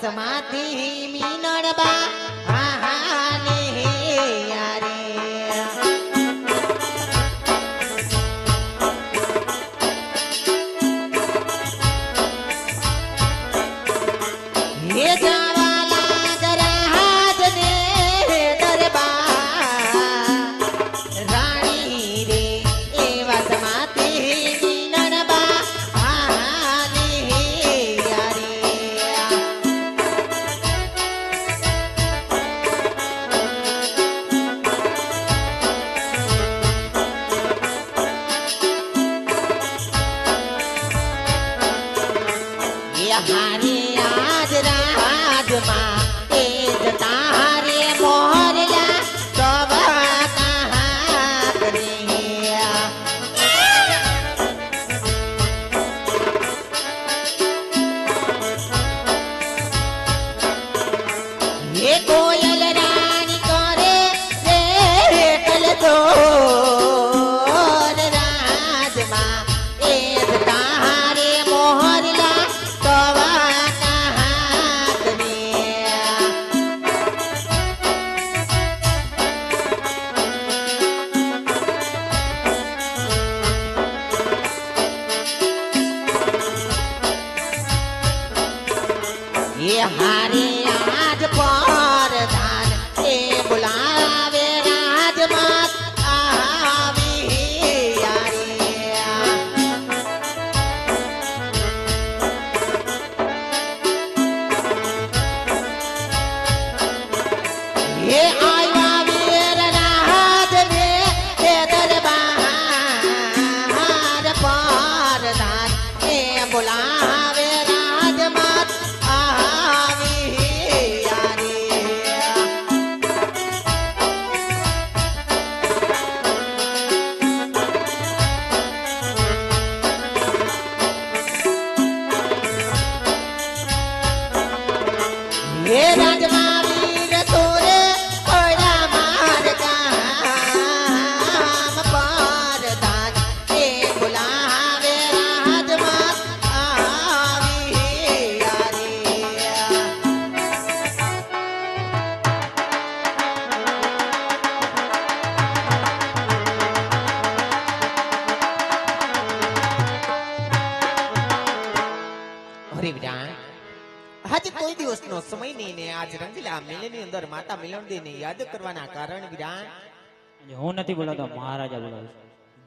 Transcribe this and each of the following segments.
समाधि मीनड़बा आहाने यारे ये जावाला जराज ने दरबार रानी रे एवा समाधि मीनड़बा आहाने यारे हारे आज राज माँ तारे मोहरला सब कहाँ करे ये कोयल रानी करे रे कल तो राज माँ तारे मोहरला ये हारे आज परधान ए बुलावे राजमात आवी यारे ये आया वीर राज ने ये दरबार परधान ए बुलावे राजमात ये राजमावीर तोरे पड़ा मार काम परदान ए बुलावे राजमात आवी यारे अरे बेटा आज कोई दिवस नो समय नहीं ने आज रंगीला मेले ની અંદર માતા મિલનડી ને યાદ કરવાના કારણ વિરાન હું નથી બોલાતો મહારાજા બોલાવે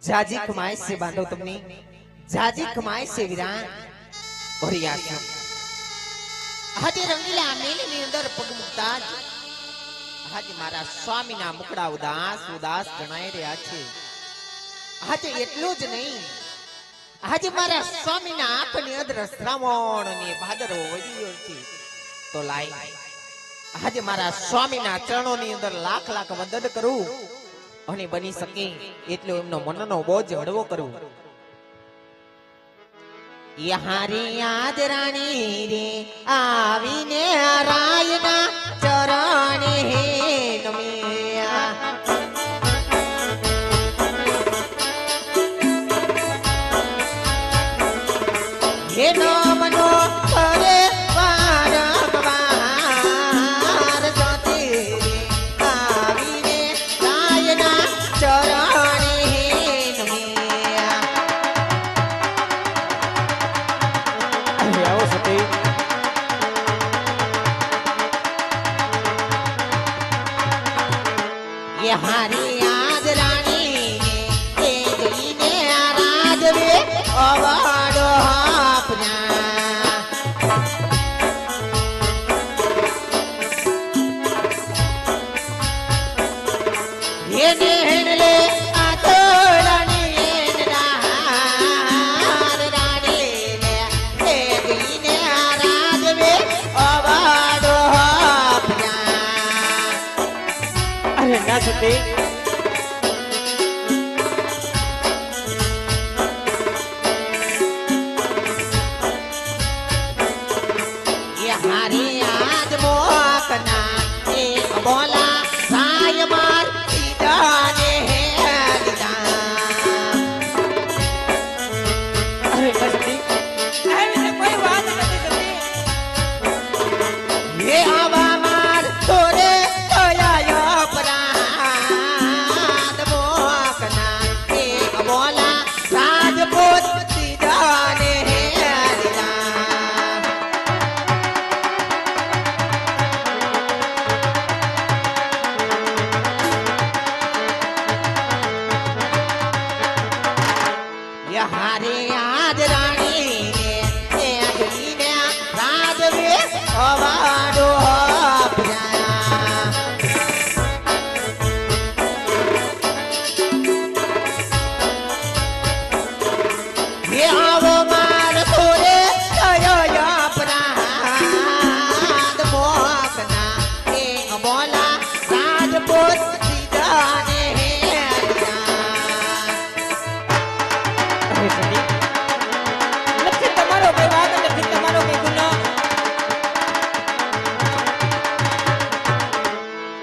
જાજી કમાય છે બાંધો તમને જાજી કમાય છે વિરાન और याद करो आज रंगीला मेले ની અંદર પગ મુકતા જ आज મારા સ્વામીના મુકડા ઉદાસ ઉદાસ જણાઈ રહ્યા છે आज એટલું જ નહીં आज मारा स्वामीना आंखनी अंदर श्रावण ने भादरो वळ्यो छे तो लाई आज मारा स्वामीना चरणोनी अंदर लाख लाख वंदन करूं અને બની શકે એટલો એમનો મનનો બોજ હળવો કરું યહારે યાદ રાણી રે આવીને રાયના ચરણે હે નમિયા हे नामनो करे वारंवार जोते आवीने रायना चरणे हे नमिया આવો સતી ये हारी याद रानी ने गईने राजवे अवाडो अपना ये नेहले आतोड़नी नार रानी ने गईने राजवे अवाडो अपना અરે ના સતી ये हारी आज मोकना एक बोला साय मार सीधाने है दिदा અરે ના સતી આવી તો કોઈ વાત નથી થતી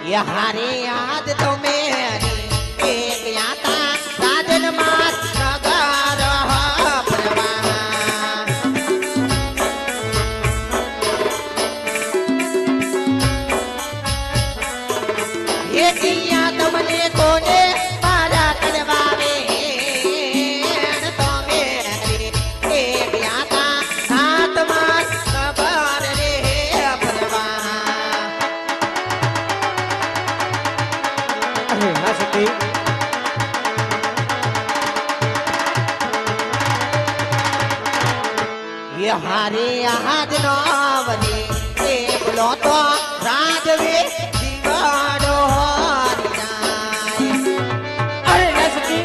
ये हारे याद तो मेरी एक याता राजन मात नगर प्रवाह ये किया तुमने कोने पारा करवावे तो मेरी एक याता सात मात नगर रे प्रवाह अरे हाँ सती ये हारे याद नवने बोलो तो राजवे दिवाड़ो हरि जाए अरे हाँ सती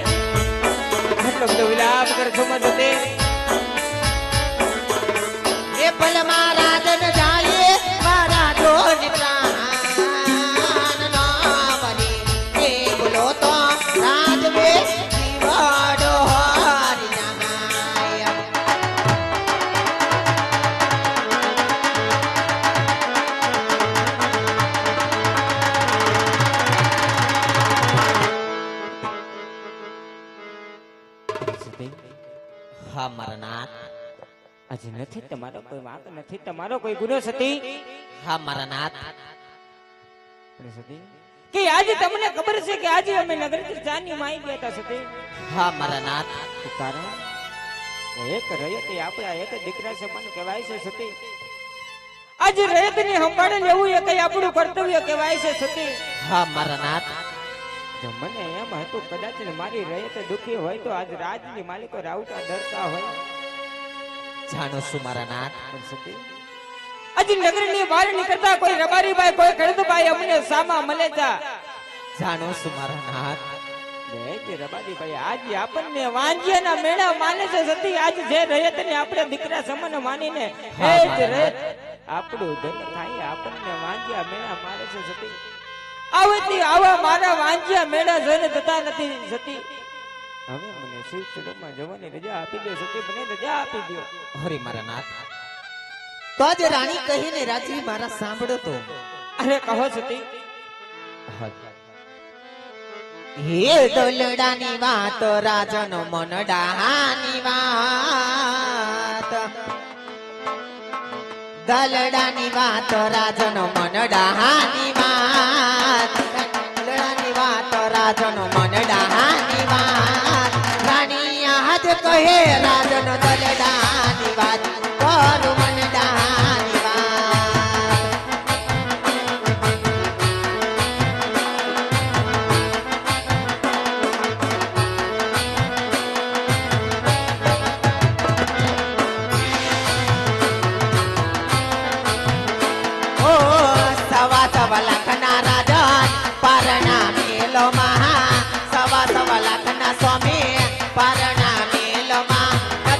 આટલો બધો વિલાપ કરશો માં સતી ये पल महाराजन जाए महाराजो निप्राण नवने बोलो तो राजवे दिवाड़ो हरि जाए સતી હા મારા આજે નથી તમારો કોઈ વાંક નથી તમારો કોઈ ગુનો સતી હા મારા નાથ પણ સતી કે આજે તમને ખબર છે કે આજે અમે નગરથી જાની માં આવી ગયા હતા સતી હા મારા નાથ તો કારણ એક રયતે આપણા એક દીકરા સમાન કહેવાય છે સતી આજે રયતની સંભાળે લેવું એ કઈ આપણું કર્તવ્ય કહેવાય છે સતી હા મારા નાથ જો મને એમ હતું કદાચ ને મારી રયત દુખી હોય તો આજ રાજની માલિકો રાવટા ડરતા હોય જાણો છું મારા નાથ પણ સતી આજે નગરની બહાર નીકળતા કોઈ રબારીભાઈ કોઈ ખેડૂતભાઈ અમને સામા મળે તા જાણો છું મારા નાથ કે રબારીભાઈ આજે આપણને વાંજિયાના મેળા માને છે સતી આજ જે રયતને આપણે દીકરા સમાન માનીને એ જ રયત આપણું ધન થાય આપણને વાંજિયા મેળા મારે છે સતી આવતી આવા મારા વાંજિયા મેળા જોઈને થતા નથી સતી હવે મને શિવ ચડમાં જવાની રજા આપી દો સતી મને રજા આપી દો હરે મારા નાથ તો આજે રાણી કહીને રાજી મારા સાંભળો તો અરે કહો સતી હે દોલડાની વાત રાજનો મન ડાહાની વાત દલડાની વાત રાજનો મન ડાહાની વાત દલડાની વાત રાજનો મન ડાહાની વાત રાણી આજ કહે રાજનો દલડાની વાત કરું મન ડાહાની વાત ઓ સવા સવા લાખના રાજન પરણા મેલો મહા સવા સવા લાખના સ્વામી પરણા મેલો માં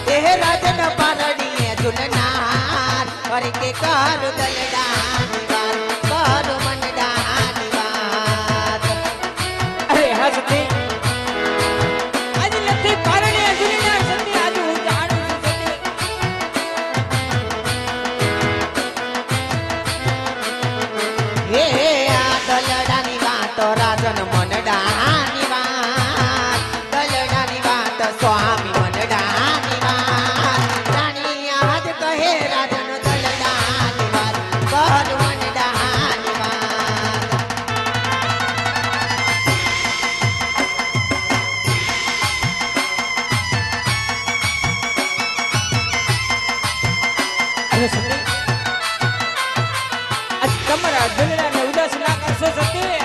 તે રાજન પરણીએ ઝુલનાર પર કે કર દલડાની વાત કર મનડાની વાત અરે હા સતી આજ નથી પારણે અજુરીના સતી આજ હું જાણું છું સતી હે આ દલડાની વાત રાજન મનડાની વાત દલડાની વાત સ્વામી મનડાની વાત રાણી આજ કહે રાજન દલડાની વાત કર મનડાની વાત અરે સતી આજ તમારા દિલડાને ઉદાસ ના કરશો સતી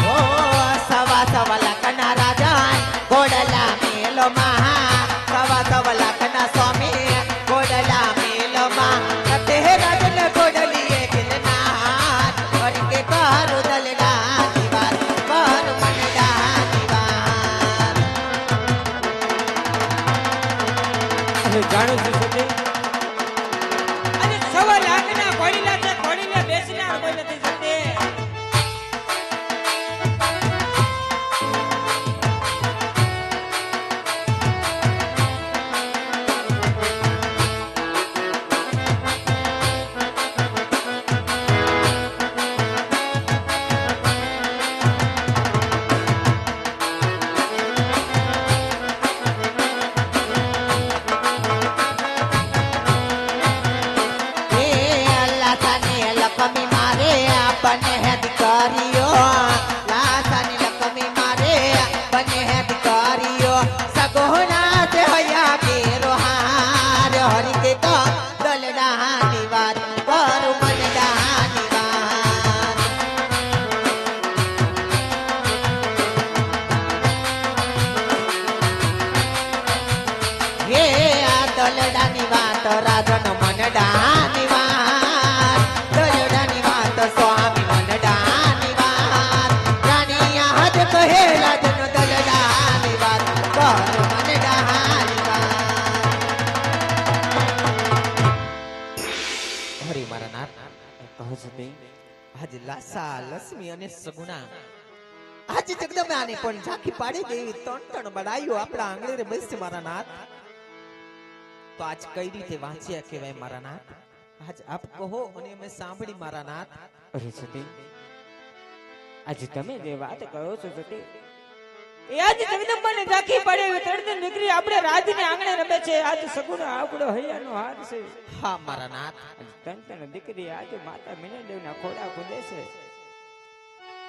ઓ સવા સવા લાખના રાજન ઘોડલા મેલો મહા સવા સવા લાખના સ્વામી ઘોડલા મેલો મહા રાજન મનડાની વાત દયડાની વાત સ્વામી મનડાની વાત રાણીયા હાજ કહે રાજન દલડાની વાત કર મનડાની વાત હરી મારા નાથ કહો સતી આજ લાસા લક્ષ્મી અને સગુણા આજ જગદંબાને પણ ઝાંખી પાડી દેવી ત્રણ બડાઈઓ આપણા આંગણે રે બેસી મારા નાથ તો આજ કઈ રીતે વાંચ્યા કહેવાય મારા નાથ આજ આપ કહો અને અમે સાંભળી મારા નાથ અરે સતી આજે તમે જે વાત કહો છો સતી એ આજ જગદંબાને ઝાંખી પડે એવી ત્રણ દીકરી આપણે રાજને આંગણે રમે છે આજ સગુણ આપણો હૈયાનો હાર છે હા મારા નાથ ત્રણ દીકરી આજે માતા મીનાદેવના ખોડા ખુદે છે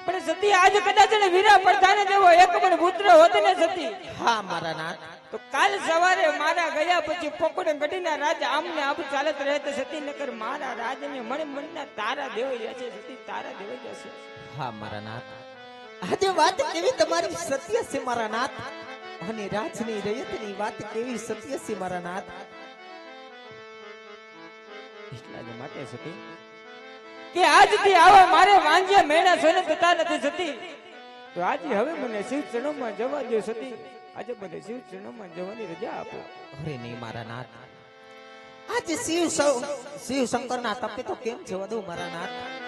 પણ સતી આજ કદાચ વીરા પડતાને જેવો એક પણ પુત્ર હોત ને સતી હા મારા નાથ તો કાલ સવારે મારા ગયા પછી પોકડે ગઢીના રાજ આમને આપ ચાલત રહે તો સતી નકર મારા રાજને મણના તારા દેવાઈ જશે સતી તારા દેવાઈ જશે હા મારા નાથ આજે વાત કેવી તમારી સત્ય છે મારા નાથ અને રાજની રયતની વાત કેવી સત્ય છે મારા નાથ એટલા જ માટે સતી કે આજથી આવા મારે વાંજ્યા મેણા સોને થતા નથી સતી તો આજે હવે મને શિવ ચરણોમાં જવા દો સતી આજે મને શિવ ચરણોમાં જવાની રજા આપો અરે નહીં મારા નાથ આજે શિવ શંકરના તપે તો કેમ જવા દઉં મારા નાથ